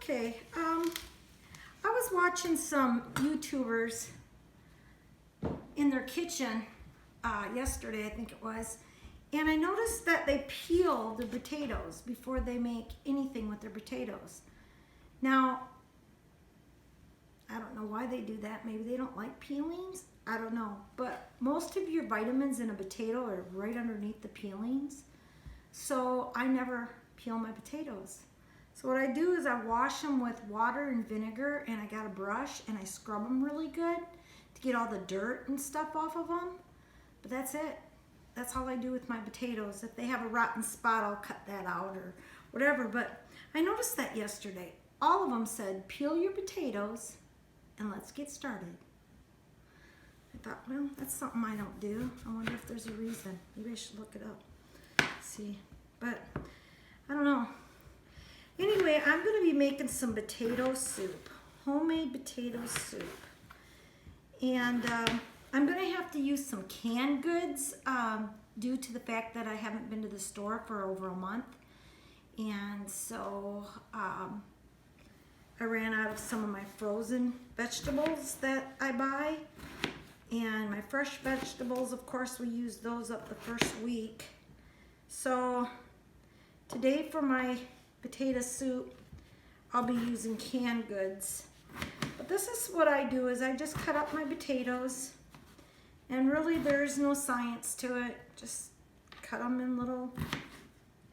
Okay, I was watching some YouTubers in their kitchen yesterday, I think it was, and I noticed that they peel the potatoes before they make anything with their potatoes. Now, I don't know why they do that. Maybe they don't like peelings. I don't know. But most of your vitamins in a potato are right underneath the peelings. So I never peel my potatoes. So what I do is I wash them with water and vinegar, and I got a brush and I scrub them really good to get all the dirt and stuff off of them. But that's it. That's all I do with my potatoes. If they have a rotten spot, I'll cut that out or whatever. But I noticed that yesterday. All of them said, peel your potatoes and let's get started. I thought, well, that's something I don't do. I wonder if there's a reason. Maybe I should look it up. See, but I don't know. Anyway, I'm going to be making some potato soup, homemade potato soup. And I'm going to have to use some canned goods due to the fact that I haven't been to the store for over a month. And so I ran out of some of my frozen vegetables that I buy. And my fresh vegetables, of course, we use those up the first week. So today for my potato soup, I'll be using canned goods. But this is what I do, is I just cut up my potatoes, and really there's no science to it. Just cut them in little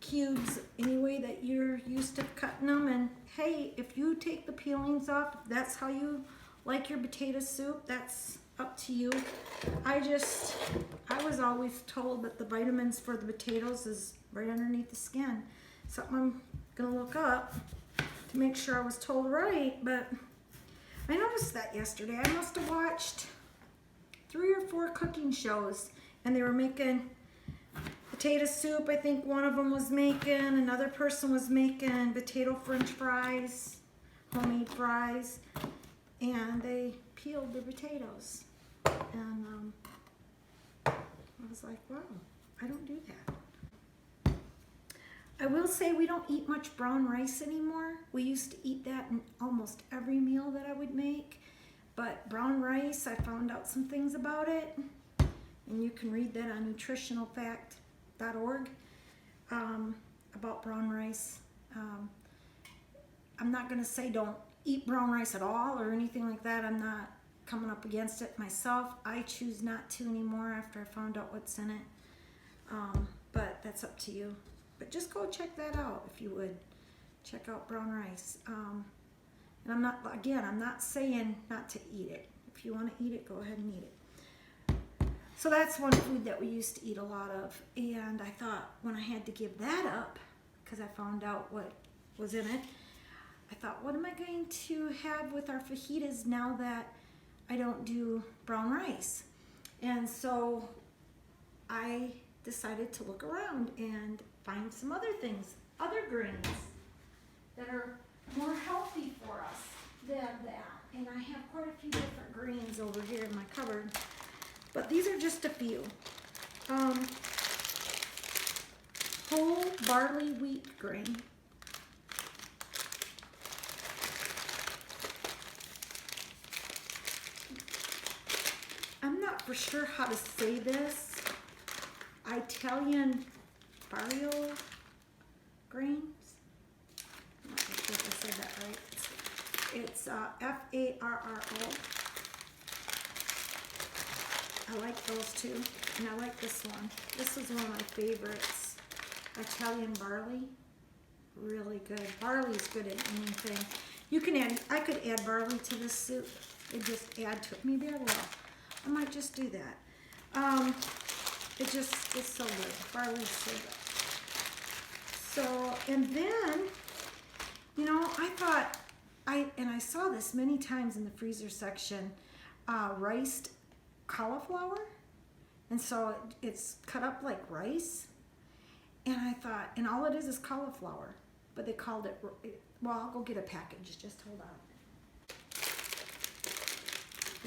cubes any way that you're used to cutting them. And hey, if you take the peelings off, if that's how you like your potato soup, that's up to you. I was always told that the vitamins for the potatoes is right underneath the skin. Something I'm gonna look up to make sure I was told right, but I noticed that yesterday. I must have watched 3 or 4 cooking shows, and they were making potato soup. I think one of them was making, another person was making potato french fries, homemade fries, and they peeled their potatoes. And I was like, wow, I don't do that. I will say we don't eat much brown rice anymore. We used to eat that in almost every meal that I would make. But brown rice, I found out some things about it. And you can read that on nutritionalfact.org about brown rice. I'm not going to say don't eat brown rice at all or anything like that. I'm not coming up against it myself. I choose not to anymore after I found out what's in it. But that's up to you. But just go check that out if you would. Check out brown rice. And I'm not saying not to eat it. If you want to eat it, go ahead and eat it. So that's one food that we used to eat a lot of. And I thought when I had to give that up, because I found out what was in it, I thought, what am I going to have with our fajitas now that I don't do brown rice? And so I decided to look around and find some other things, other grains that are more healthy for us than that. And I have quite a few different grains over here in my cupboard, but these are just a few. Whole barley wheat grain. I'm not for sure how to say this. Italian barrio grains. I'm not sure if I said that right. It's F-A-R-R-O. I like those too, and I like this one. This is one of my favorites. Italian barley, really good. Barley's good at anything. You can add. I could add barley to this soup. It just add to it. Maybe I will. I might just do that. It's so good. Barley's so good. So, and then, you know, I thought, I saw this many times in the freezer section, riced cauliflower. And so it's cut up like rice. And I thought, and all it is cauliflower. But they called it, well, I'll go get a package. Just hold on.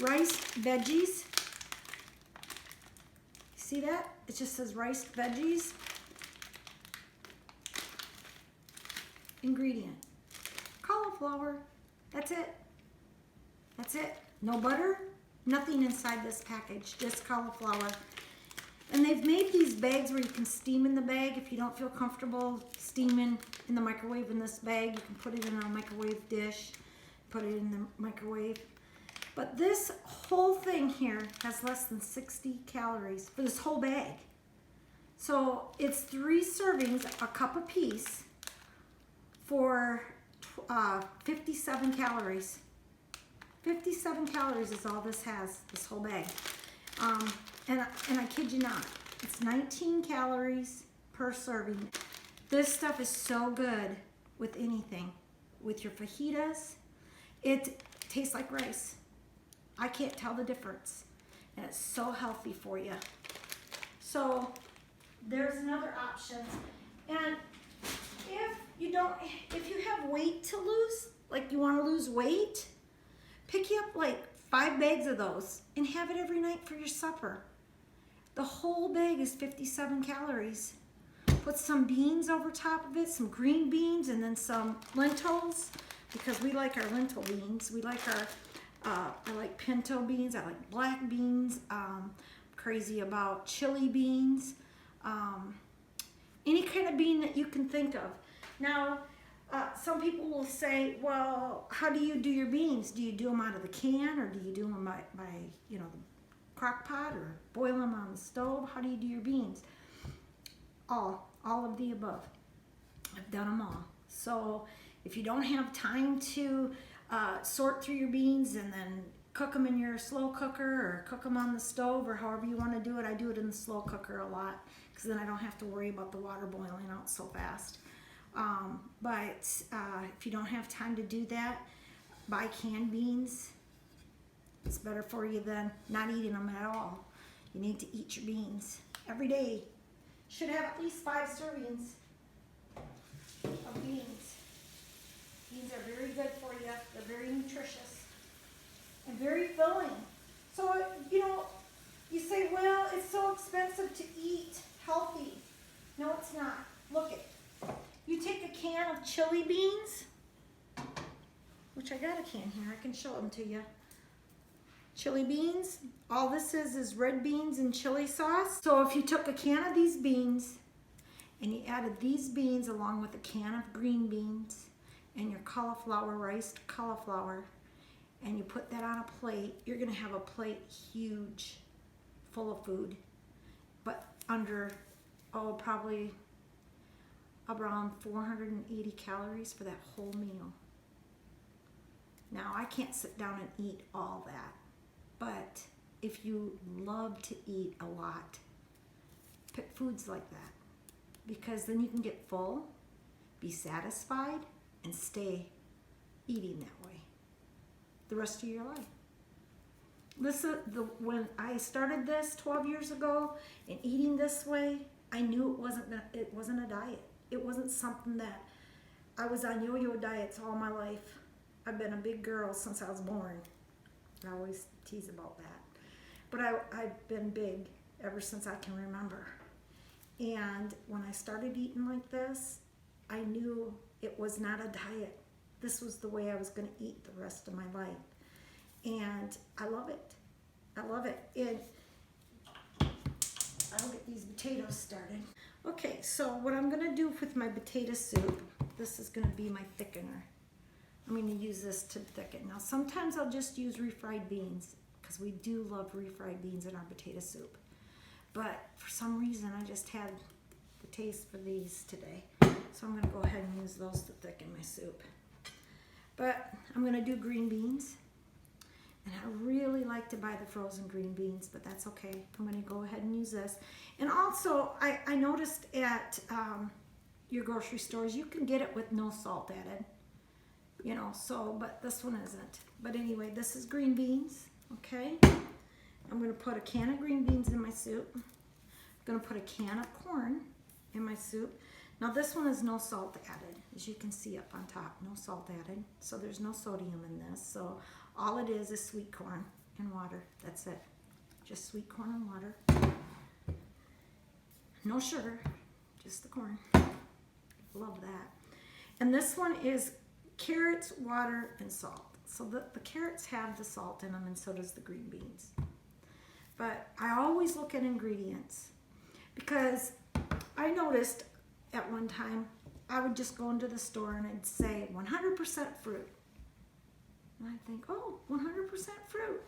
Riced veggies. See that? It just says riced veggies. Ingredient: cauliflower. cauliflower. That's it. That's it. No butter, nothing inside this package, just cauliflower. And they've made these bags where you can steam in the bag. If you don't feel comfortable steaming in the microwave in this bag, you can put it in a microwave dish, put it in the microwave. But this whole thing here has less than 60 calories for this whole bag. So it's 3 servings, a cup apiece, for 57 calories. 57 calories is all this has, this whole bag. And I kid you not, it's 19 calories per serving. This stuff is so good with anything. With your fajitas, it tastes like rice. I can't tell the difference. And it's so healthy for you. So there's another option. And if you have weight to lose, like you want to lose weight, pick you up like 5 bags of those and have it every night for your supper. The whole bag is 57 calories. Put some beans over top of it, some green beans, and then some lentils, because we like our lentil beans. We like our, I like pinto beans, I like black beans, crazy about chili beans, any kind of bean that you can think of. Now, some people will say, well, how do you do your beans? Do you do them out of the can, or do you do them by the crock pot, or boil them on the stove? How do you do your beans? All of the above. I've done them all. So if you don't have time to sort through your beans and then cook them in your slow cooker, or cook them on the stove, or however you want to do it, I do it in the slow cooker a lot, because then I don't have to worry about the water boiling out so fast. But if you don't have time to do that, buy canned beans. It's better for you than not eating them at all. You need to eat your beans every day. Should have at least 5 servings of beans. Beans are very good for you. They're very nutritious and very filling. So, you say, well, it's so expensive to eat healthy. No, it's not. Look it. You take a can of chili beans, which I got a can here. I can show them to you. Chili beans. All this is red beans and chili sauce. So if you took a can of these beans and you added these beans along with a can of green beans and your cauliflower, riced cauliflower, and you put that on a plate, you're gonna have a plate huge, full of food, but under, probably around 480 calories for that whole meal. Now, I can't sit down and eat all that, but if you love to eat a lot, pick foods like that, because then you can get full, be satisfied, and stay eating that way the rest of your life. When I started this 12 years ago and eating this way, I knew it wasn't a diet. It wasn't something that I was on yo-yo diets all my life. I've been a big girl since I was born. I always tease about that. But I've been big ever since I can remember. And when I started eating like this, I knew it was not a diet. This was the way I was going to eat the rest of my life. And I love it. I love it. I'll get these potatoes started. Okay, so what I'm going to do with my potato soup, this is going to be my thickener. I'm going to use this to thicken. Now, sometimes I'll just use refried beans, because we do love refried beans in our potato soup. But for some reason, I just had the taste for these today. So I'm going to go ahead and use those to thicken my soup. But I'm going to do green beans. And I really like to buy the frozen green beans, but that's okay. I'm going to go ahead and use this. And also, I noticed at your grocery stores, you can get it with no salt added. But this one isn't. But anyway, this is green beans, okay? I'm going to put a can of green beans in my soup. I'm going to put a can of corn in my soup. Now this one is no salt added, as you can see up on top, no salt added. So there's no sodium in this. So all it is sweet corn and water. That's it. Just sweet corn and water. No sugar, just the corn. Love that. And this one is carrots, water, and salt. So the carrots have the salt in them, and so does the green beans. But I always look at ingredients because I noticed at one time I would just go into the store and I'd say 100% fruit. And I'd think, oh, 100% fruit.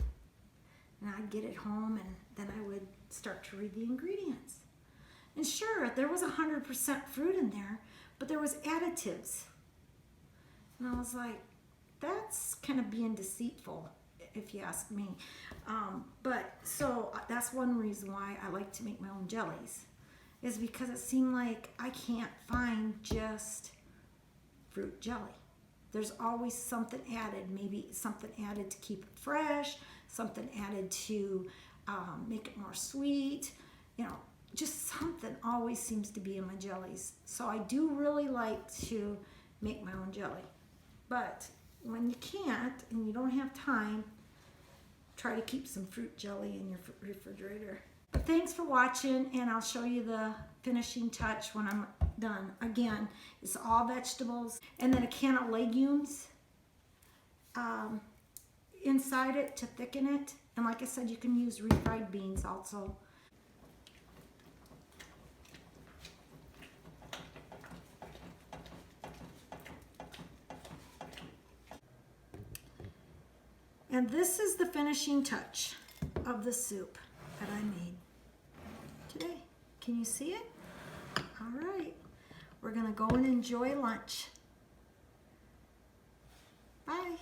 And I'd get it home and then I would start to read the ingredients. And sure, there was 100% fruit in there, but there was additives. And I was like, that's kind of being deceitful, if you ask me. But so that's one reason why I like to make my own jellies, is because it seemed like I can't find just fruit jelly. There's always something added, maybe something added to keep it fresh, something added to make it more sweet, you know, just something always seems to be in my jellies. So I do really like to make my own jelly. But when you can't and you don't have time, try to keep some fruit jelly in your refrigerator. But thanks for watching, and I'll show you the finishing touch when I'm done. Again, it's all vegetables and then a can of legumes inside it to thicken it. And like I said, you can use refried beans also. And this is the finishing touch of the soup that I made today. Can you see it? All right, we're gonna go and enjoy lunch. Bye.